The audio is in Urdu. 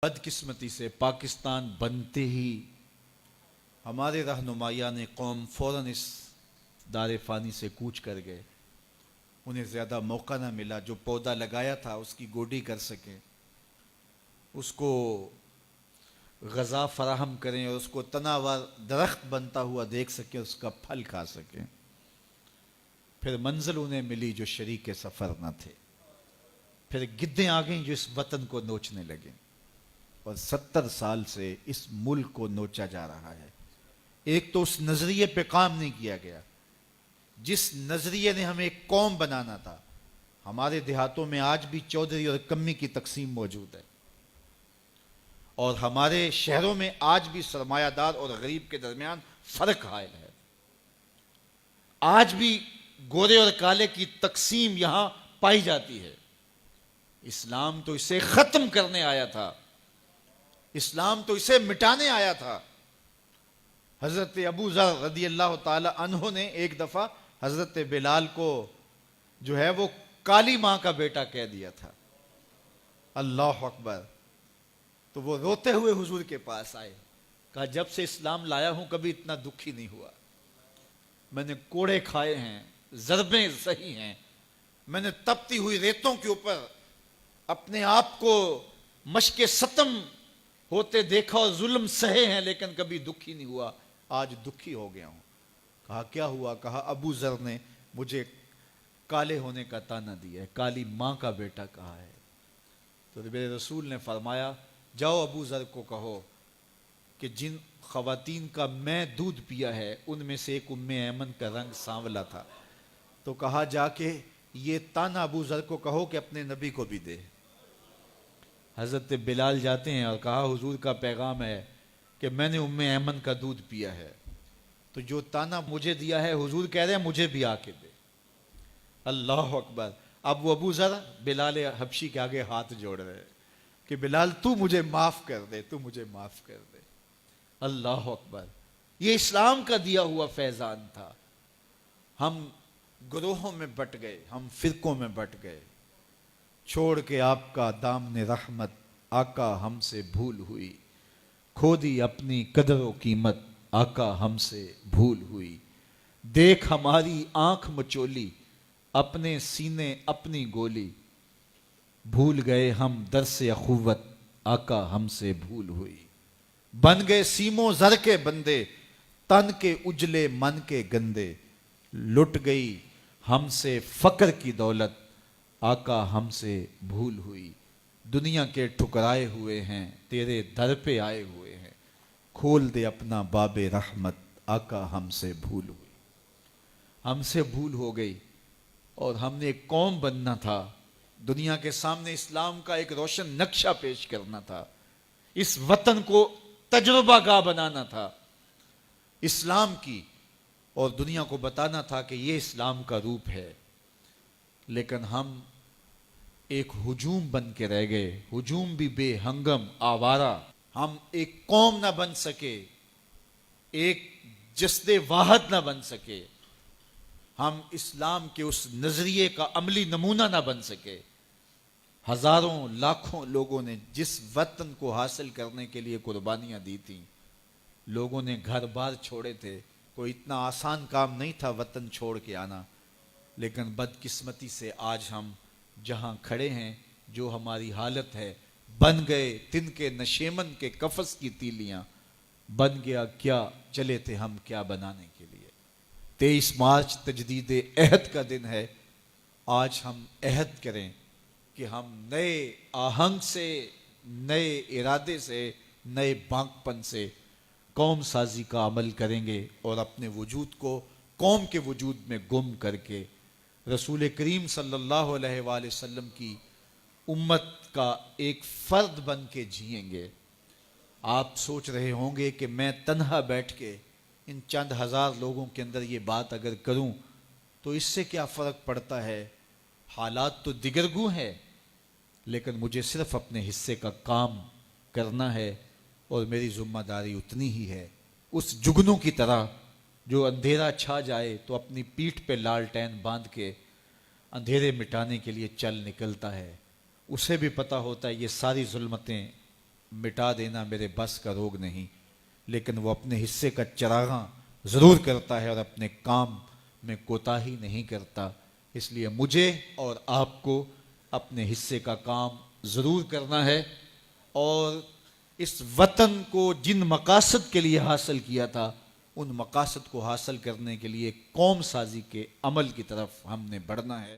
بدقسمتی سے پاکستان بنتے ہی ہمارے رہنمایان قوم فوراً اس دار فانی سے کوچ کر گئے۔ انہیں زیادہ موقع نہ ملا جو پودا لگایا تھا اس کی گوڈی کر سکیں، اس کو غذا فراہم کریں اور اس کو تناور درخت بنتا ہوا دیکھ سکیں، اس کا پھل کھا سکیں۔ پھر منزل انہیں ملی جو شریک سفر نہ تھے، پھر گدیں آ گئیں جو اس وطن کو نوچنے لگیں، اور 70 سال سے اس ملک کو نوچا جا رہا ہے۔ ایک تو اس نظریے پہ کام نہیں کیا گیا جس نظریے نے ہمیں ایک قوم بنانا تھا۔ ہمارے دیہاتوں میں آج بھی چودھری اور کمی کی تقسیم موجود ہے، اور ہمارے شہروں میں آج بھی سرمایہ دار اور غریب کے درمیان فرق حائل ہے۔ آج بھی گورے اور کالے کی تقسیم یہاں پائی جاتی ہے۔ اسلام تو اسے ختم کرنے آیا تھا، اسلام تو اسے مٹانے آیا تھا۔ حضرت ابو ذر رضی اللہ تعالی عنہ نے ایک دفعہ حضرت بلال کو جو ہے وہ کالی ماں کا بیٹا کہہ دیا تھا۔ اللہ اکبر! تو وہ روتے ہوئے حضور کے پاس آئے، کہا جب سے اسلام لایا ہوں کبھی اتنا دکھی نہیں ہوا۔ میں نے کوڑے کھائے ہیں، ضربیں سہی ہیں، میں نے تپتی ہوئی ریتوں کے اوپر اپنے آپ کو مشق ستم ہوتے دیکھا اور ظلم سہے ہیں، لیکن کبھی دکھی نہیں ہوا۔ آج دکھی ہو گیا ہوں۔ کہا کیا ہوا؟ کہا ابو ذر نے مجھے کالے ہونے کا تانا دیا ہے، کالی ماں کا بیٹا کہا ہے۔ تو میرے رسول نے فرمایا جاؤ ابو ذر کو کہو کہ جن خواتین کا میں دودھ پیا ہے ان میں سے ایک ایمن کا رنگ سانولا تھا۔ تو کہا جا کے یہ تانا ابو ذر کو کہو کہ اپنے نبی کو بھی دے۔ حضرت بلال جاتے ہیں اور کہا حضور کا پیغام ہے کہ میں نے ایمن کا دودھ پیا ہے، تو جو تانا مجھے دیا ہے حضور کہہ رہے ہیں مجھے بھی آ کے دے۔ اللہ اکبر! اب وہ ابو ذر بلال حبشی کے آگے ہاتھ جوڑ رہے ہیں کہ بلال تو مجھے معاف کر دے، تو مجھے معاف کر دے۔ اللہ اکبر! یہ اسلام کا دیا ہوا فیضان تھا۔ ہم گروہوں میں بٹ گئے، ہم فرقوں میں بٹ گئے، چھوڑ کے آپ کا دامن رحمت آقا ہم سے بھول ہوئی، کھو دی اپنی قدر و قیمت آقا ہم سے بھول ہوئی، دیکھ ہماری آنکھ مچولی اپنے سینے اپنی گولی، بھول گئے ہم درس اخوت آقا ہم سے بھول ہوئی، بن گئے سیموں زر کے بندے تن کے اجلے من کے گندے، لٹ گئی ہم سے فقر کی دولت آقا ہم سے بھول ہوئی، دنیا کے ٹھکرائے ہوئے ہیں تیرے در پہ آئے ہوئے ہیں، کھول دے اپنا باب رحمت آقا ہم سے بھول ہوئی۔ ہم سے بھول ہو گئی اور ہم نے ایک قوم بننا تھا، دنیا کے سامنے اسلام کا ایک روشن نقشہ پیش کرنا تھا، اس وطن کو تجربہ گاہ بنانا تھا اسلام کی، اور دنیا کو بتانا تھا کہ یہ اسلام کا روپ ہے۔ لیکن ہم ایک ہجوم بن کے رہ گئے، ہجوم بھی بے ہنگم آوارہ۔ ہم ایک قوم نہ بن سکے، ایک جسد واحد نہ بن سکے، ہم اسلام کے اس نظریے کا عملی نمونہ نہ بن سکے۔ ہزاروں لاکھوں لوگوں نے جس وطن کو حاصل کرنے کے لیے قربانیاں دی تھیں، لوگوں نے گھر بار چھوڑے تھے، کوئی اتنا آسان کام نہیں تھا وطن چھوڑ کے آنا، لیکن بدقسمتی سے آج ہم جہاں کھڑے ہیں، جو ہماری حالت ہے، بن گئے تن کے نشیمن کے قفس کی تیلیاں، بن گیا کیا چلے تھے ہم کیا بنانے کے لیے۔ 23 مارچ تجدید عہد کا دن ہے، آج ہم عہد کریں کہ ہم نئے آہنگ سے، نئے ارادے سے، نئے بانکپن سے قوم سازی کا عمل کریں گے، اور اپنے وجود کو قوم کے وجود میں گم کر کے رسول کریم صلی اللہ علیہ وآلہ وسلم کی امت کا ایک فرد بن کے جئیں گے۔ آپ سوچ رہے ہوں گے کہ میں تنہا بیٹھ کے ان چند ہزار لوگوں کے اندر یہ بات اگر کروں تو اس سے کیا فرق پڑتا ہے، حالات تو دیگرگوں ہے، لیکن مجھے صرف اپنے حصے کا کام کرنا ہے، اور میری ذمہ داری اتنی ہی ہے۔ اس جگنوں کی طرح جو اندھیرا چھا جائے تو اپنی پیٹھ پہ لالٹین باندھ کے اندھیرے مٹانے کے لیے چل نکلتا ہے، اسے بھی پتہ ہوتا ہے یہ ساری ظلمتیں مٹا دینا میرے بس کا روگ نہیں، لیکن وہ اپنے حصے کا چراغاں ضرور کرتا ہے اور اپنے کام میں کوتاہی نہیں کرتا۔ اس لیے مجھے اور آپ کو اپنے حصے کا کام ضرور کرنا ہے، اور اس وطن کو جن مقاصد کے لیے حاصل کیا تھا ان مقاصد کو حاصل کرنے کے لیے قوم سازی کے عمل کی طرف ہم نے بڑھنا ہے۔